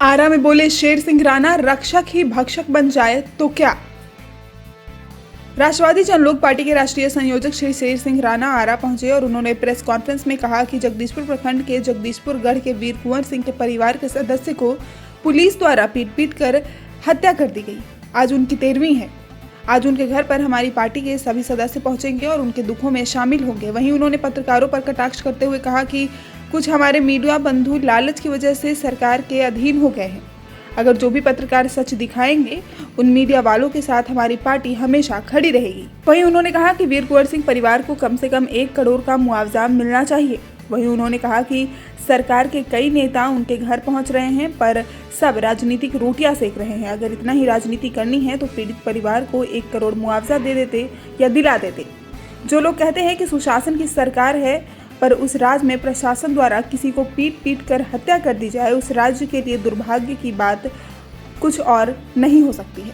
आरा में बोले शेर सिंह राणा, रक्षक ही भक्षक बन जाए तो क्या। राष्ट्रवादी जनलोक पार्टी के राष्ट्रीय संयोजक श्री शेर सिंह राणा आरा पहुंचे और उन्होंने प्रेस कॉन्फ्रेंस में कहा कि जगदीशपुर प्रखंड के जगदीशपुर गढ़ के वीर कुंवर सिंह के परिवार के सदस्य को पुलिस द्वारा पीट कर हत्या कर दी गई। आज उनकी 13वीं है। आज उनके घर पर हमारी पार्टी के सभी सदस्य पहुंचेंगे और उनके दुखों में शामिल होंगे। वहीं उन्होंने पत्रकारों पर कटाक्ष करते हुए कहा कि कुछ हमारे मीडिया बंधु लालच की वजह से सरकार के अधीन हो गए हैं। अगर जो भी पत्रकार सच दिखाएंगे उन मीडिया वालों के साथ हमारी पार्टी हमेशा खड़ी रहेगी। वहीं उन्होंने कहा कि वीर कुंवर सिंह परिवार को कम से कम 1 करोड़ का मुआवजा मिलना चाहिए। वहीं उन्होंने कहा कि सरकार के कई नेता उनके घर पहुंच रहे हैं पर सब राजनीतिक रोटियां सेक रहे हैं। अगर इतना ही राजनीति करनी है तो पीड़ित परिवार को 1 करोड़ मुआवजा दे देते या दिला देते। जो लोग कहते हैं कि सुशासन की सरकार है पर उस राज्य में प्रशासन द्वारा किसी को पीट कर हत्या कर दी जाए, उस राज्य के लिए दुर्भाग्य की बात कुछ और नहीं हो सकती है।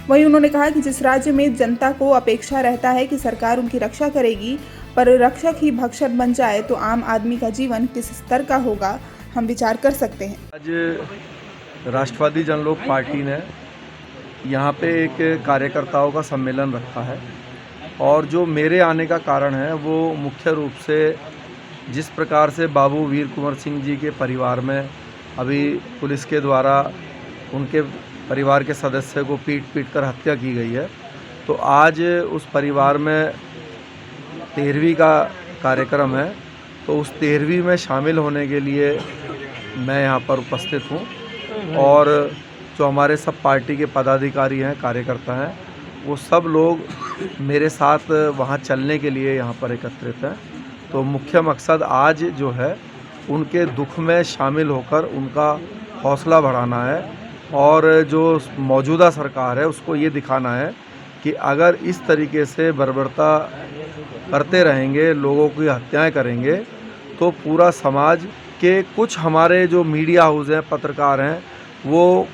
वहीं उन्होंने कहा कि जिस राज्य में जनता को अपेक्षा रहता है कि सरकार उनकी रक्षा करेगी पर रक्षक ही भक्षक बन जाए तो आम आदमी का जीवन किस स्तर का होगा, हम विचार कर सकते हैं। आज राष्ट्रवादी जनलोक पार्टी ने यहाँ पे एक कार्यकर्ताओं का सम्मेलन रखा है और जो मेरे आने का कारण है वो मुख्य रूप से जिस प्रकार से बाबू वीर कुंवर सिंह जी के परिवार में अभी पुलिस के द्वारा उनके परिवार के सदस्य को पीट कर हत्या की गई है, तो आज उस परिवार में 13वीं का कार्यक्रम है। तो उस 13वीं में शामिल होने के लिए मैं यहाँ पर उपस्थित हूँ और जो हमारे सब पार्टी के पदाधिकारी हैं, कार्यकर्ता हैं, वो सब लोग मेरे साथ वहाँ चलने के लिए यहाँ पर एकत्रित हैं। तो मुख्य मकसद आज जो है उनके दुख में शामिल होकर उनका हौसला बढ़ाना है और जो मौजूदा सरकार है उसको ये दिखाना है कि अगर इस तरीके से बर्बरता करते रहेंगे, लोगों की हत्याएं करेंगे, तो पूरा समाज के कुछ हमारे जो मीडिया हाउस हैं, पत्रकार हैं, वो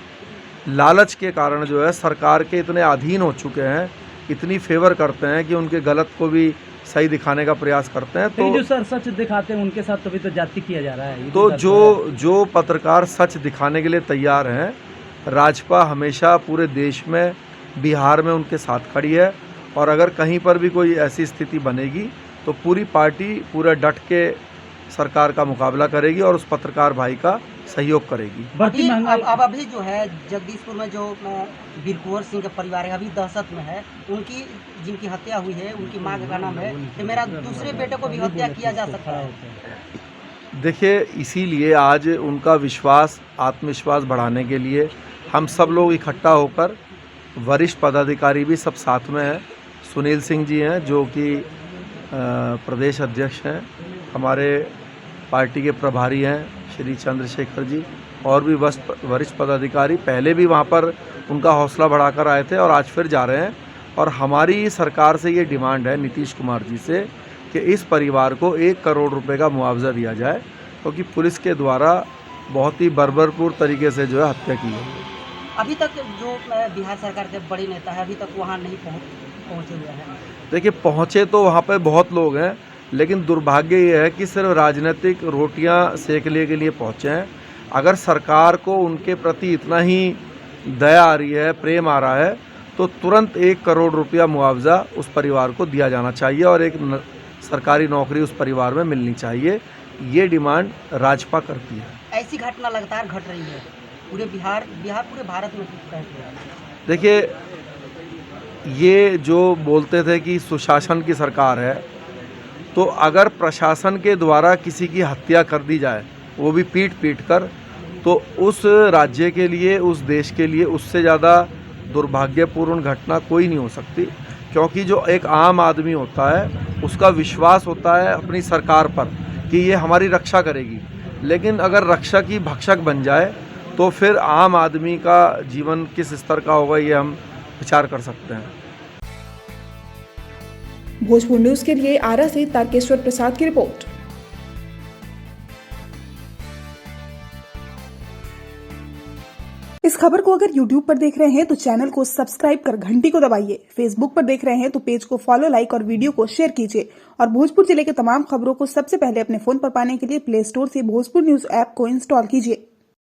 लालच के कारण जो है सरकार के इतने अधीन हो चुके हैं, इतनी फेवर करते हैं कि उनके गलत को भी सही दिखाने का प्रयास करते हैं। तो जो सर सच दिखाते हैं उनके साथ तो भी तो जाति किया जा रहा है। तो जो पत्रकार सच दिखाने के लिए तैयार हैं, राजपा हमेशा पूरे देश में, बिहार में उनके साथ खड़ी है और अगर कहीं पर भी कोई ऐसी स्थिति बनेगी तो पूरी पार्टी पूरा डट के सरकार का मुकाबला करेगी और उस पत्रकार भाई का सहयोग करेगी। अभी जो है जगदीशपुर में जो वीर कुंवर सिंह का परिवार है अभी दहशत में है। उनकी जिनकी हत्या हुई है उनकी मां का नाम है कि मेरा दूसरे बेटे को भी हत्या किया जा सकता है। देखिए, इसीलिए आज उनका विश्वास, आत्मविश्वास बढ़ाने के लिए हम सब लोग इकट्ठा होकर, वरिष्ठ पदाधिकारी भी सब साथ में हैं। सुनील सिंह जी हैं जो कि प्रदेश अध्यक्ष हैं, हमारे पार्टी के प्रभारी हैं श्री चंद्रशेखर जी, और भी वरिष्ठ पदाधिकारी पहले भी वहाँ पर उनका हौसला बढ़ाकर आए थे और आज फिर जा रहे हैं। और हमारी सरकार से ये डिमांड है नीतीश कुमार जी से कि इस परिवार को 1 करोड़ रुपए का मुआवजा दिया जाए, क्योंकि पुलिस के द्वारा बहुत ही बर्बरपूर्ण तरीके से जो है हत्या की है। अभी तक जो बिहार सरकार के बड़े नेता है अभी तक वहाँ नहीं पहुँचे हुए हैं। देखिए, पहुँचे तो वहाँ पे बहुत लोग हैं, लेकिन दुर्भाग्य ये है कि सिर्फ राजनीतिक रोटियां सेकने के लिए पहुँचे हैं। अगर सरकार को उनके प्रति इतना ही दया आ रही है, प्रेम आ रहा है, तो तुरंत 1 करोड़ रुपया मुआवजा उस परिवार को दिया जाना चाहिए और एक सरकारी नौकरी उस परिवार में मिलनी चाहिए। ये डिमांड राजपा करती है। ऐसी घटना लगातार घट रही है पूरे बिहार पूरे भारत में। देखिए, ये जो बोलते थे कि सुशासन की सरकार है, तो अगर प्रशासन के द्वारा किसी की हत्या कर दी जाए, वो भी पीट कर, तो उस राज्य के लिए, उस देश के लिए उससे ज़्यादा दुर्भाग्यपूर्ण घटना कोई नहीं हो सकती। क्योंकि जो एक आम आदमी होता है उसका विश्वास होता है अपनी सरकार पर कि ये हमारी रक्षा करेगी, लेकिन अगर रक्षक ही भक्षक बन जाए तो फिर आम आदमी का जीवन किस स्तर का होगा, ये हम विचार कर सकते हैं। भोजपुर न्यूज के लिए आरा से तारकेश्वर प्रसाद की रिपोर्ट। इस खबर को अगर YouTube पर देख रहे हैं तो चैनल को सब्सक्राइब कर घंटी को दबाइए। Facebook पर देख रहे हैं तो पेज को फॉलो, लाइक और वीडियो को शेयर कीजिए। और भोजपुर जिले के तमाम खबरों को सबसे पहले अपने फोन पर पाने के लिए प्ले स्टोर से भोजपुर न्यूज ऐप को इंस्टॉल कीजिए।